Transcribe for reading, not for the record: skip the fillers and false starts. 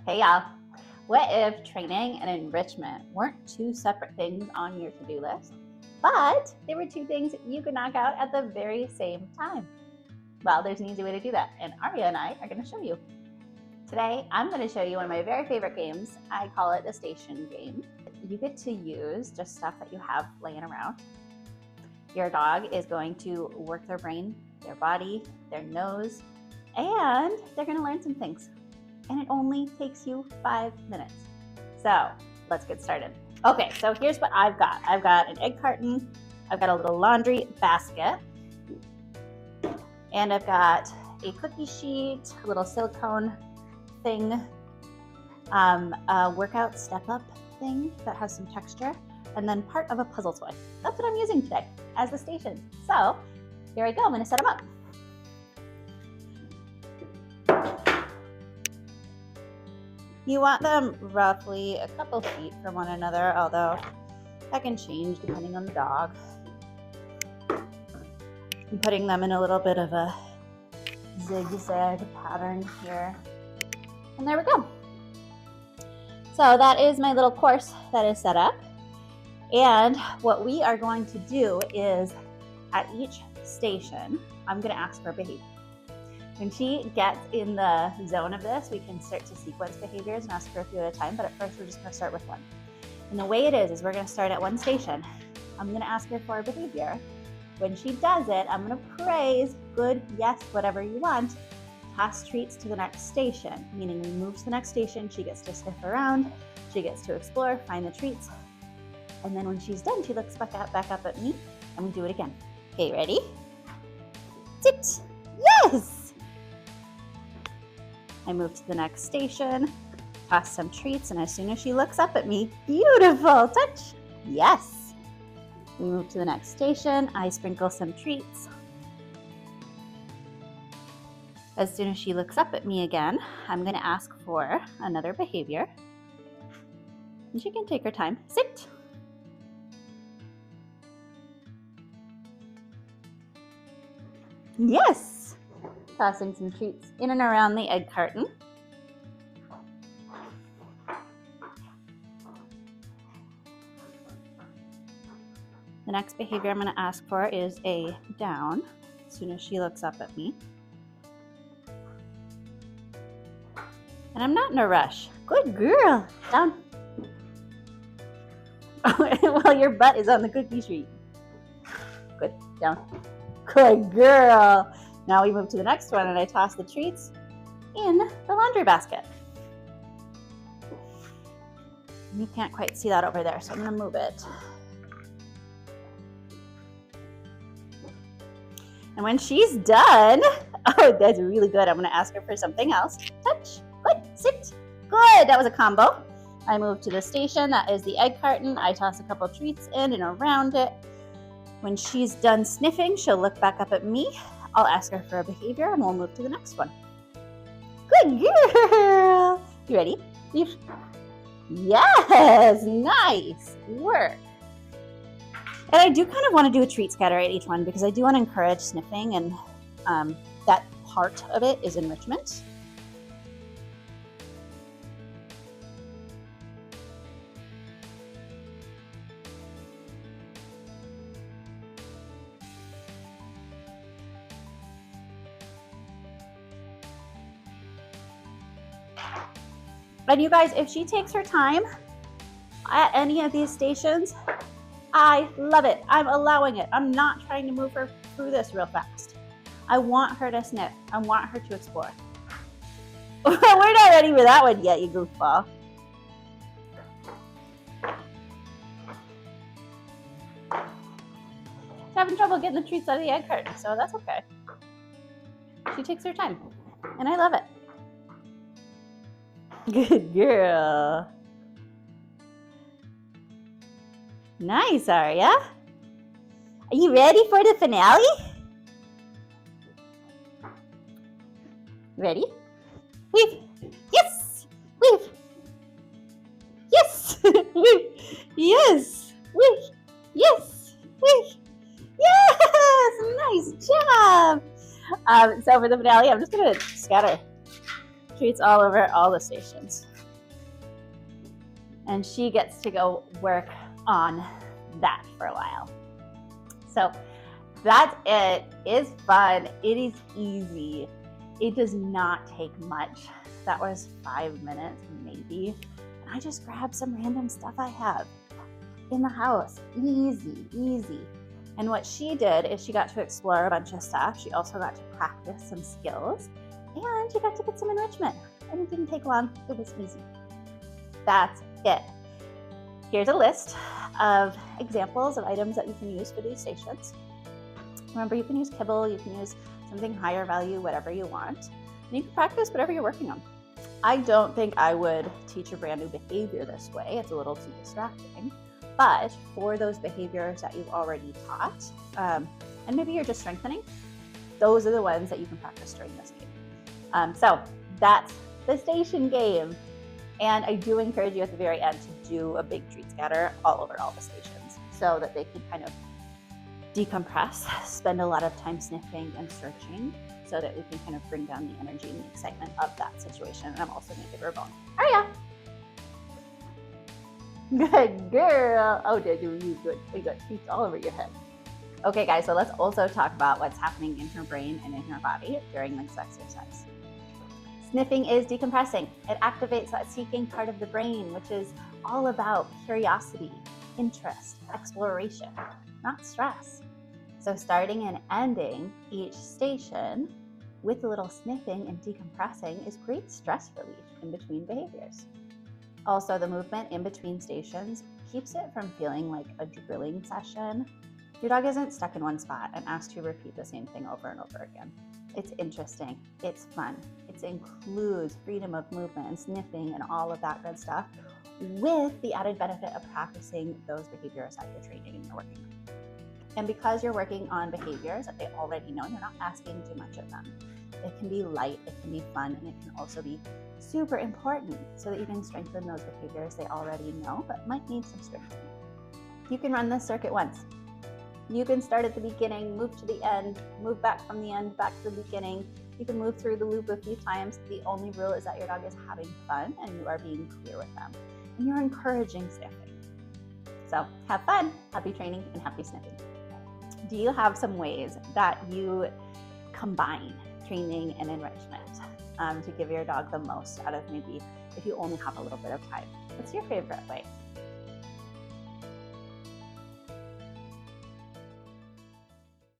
Hey y'all, what if training and enrichment weren't two separate things on your to-do list, but they were two things you could knock out at the very same time? Well, there's an easy way to do that, and Arya and I are going to show you. Today, I'm going to show you one of my very favorite games. I call it the station game. You get to use just stuff that you have laying around. Your dog is going to work their brain, their body, their nose, and they're going to learn some things. And it only takes you 5 minutes. So let's get started. Okay, so here's what I've got. I've got an egg carton, I've got a little laundry basket, and I've got a cookie sheet, a little silicone thing, a workout step-up thing that has some texture, and then part of a puzzle toy. That's what I'm using today as the station. So here I go, I'm gonna set them up. You want them roughly a couple feet from one another, although that can change depending on the dog. I'm putting them in a little bit of a zigzag pattern here. And there we go. So that is my little course that is set up. And what we are going to do is at each station, I'm going to ask for behavior. When she gets in the zone of this, we can start to sequence behaviors and ask her a few at a time, but at first we're just gonna start with one. And the way it is we're gonna start at one station. I'm gonna ask her for a behavior. When she does it, I'm gonna praise, good, yes, whatever you want, toss treats to the next station, meaning we move to the next station, she gets to sniff around, she gets to explore, find the treats, and then when she's done, she looks back up at me, and we do it again. Okay, ready? Sit, yes! I move to the next station, toss some treats, and as soon as she looks up at me, beautiful, touch, yes. We move to the next station, I sprinkle some treats. As soon as she looks up at me again, I'm gonna ask for another behavior. And she can take her time, sit. Yes. Tossing some treats in and around the egg carton. The next behavior I'm going to ask for is a down as soon as she looks up at me. And I'm not in a rush. Good girl. Down. While your butt is on the cookie sheet. Good. Down. Good girl. Now we move to the next one and I toss the treats in the laundry basket. You can't quite see that over there, so I'm gonna move it. And when she's done, oh, that's really good. I'm gonna ask her for something else. Touch, good, sit, good. That was a combo. I move to the station, that is the egg carton. I toss a couple treats in and around it. When she's done sniffing, she'll look back up at me. I'll ask her for a behavior and we'll move to the next one. Good girl. You ready? Yes, nice work. And I do kind of want to do a treat scatter at each one because I do want to encourage sniffing, and that part of it is enrichment. And you guys, if she takes her time at any of these stations, I love it. I'm allowing it. I'm not trying to move her through this real fast. I want her to sniff. I want her to explore. We're not ready for that one yet, you goofball. She's having trouble getting the treats out of the egg carton, so that's okay. She takes her time, and I love it. Good girl. Nice, Arya. Are you ready for the finale? Ready? Weave. Yes. Weave. Yes. Weave. Yes. Weave. Yes. Weave. Yes. Nice job. So for the finale, I'm just gonna scatter. treats all over all the stations. And she gets to go work on that for a while. So that's it. It's fun. It is easy. It does not take much. That was 5 minutes maybe. And I just grabbed some random stuff I have in the house. Easy, easy. And what she did is she got to explore a bunch of stuff. She also got to practice some skills, and she got to get some enrichment. And it didn't take long. It was easy. That's it. Here's a list of examples of items that you can use for these stations. Remember, you can use kibble, you can use something higher value, whatever you want. And you can practice whatever you're working on. I don't think I would teach a brand new behavior this way. It's a little too distracting. But for those behaviors that you've already taught, and maybe you're just strengthening, those are the ones that you can practice during this game. So that's the station game. And I do encourage you at the very end to do a big treat scatter all over all the stations so that they can kind of decompress, spend a lot of time sniffing and searching so that we can kind of bring down the energy and the excitement of that situation. And I'm also going to give her a bone. Oh yeah. Good girl. Oh, did you good? You got treats all over your head. Okay, guys, so let's also talk about what's happening in her brain and in her body during this exercise. Sniffing is decompressing. It activates that seeking part of the brain, which is all about curiosity, interest, exploration, not stress. So starting and ending each station with a little sniffing and decompressing is great stress relief in between behaviors. Also, the movement in between stations keeps it from feeling like a drilling session. Your dog isn't stuck in one spot and asked to repeat the same thing over and over again. It's interesting, it's fun, it includes freedom of movement and sniffing and all of that good stuff, with the added benefit of practicing those behaviors that you're training and you're working on. And because you're working on behaviors that they already know, you're not asking too much of them. It can be light, it can be fun, and it can also be super important so that you can strengthen those behaviors they already know but might need some strengthening. You can run this circuit once. You can start at the beginning, move to the end, move back from the end, back to the beginning. You can move through the loop a few times. The only rule is that your dog is having fun and you are being clear with them. And you're encouraging sniffing. So have fun, happy training, and happy sniffing. Do you have some ways that you combine training and enrichment to give your dog the most out of maybe if you only have a little bit of time? What's your favorite way?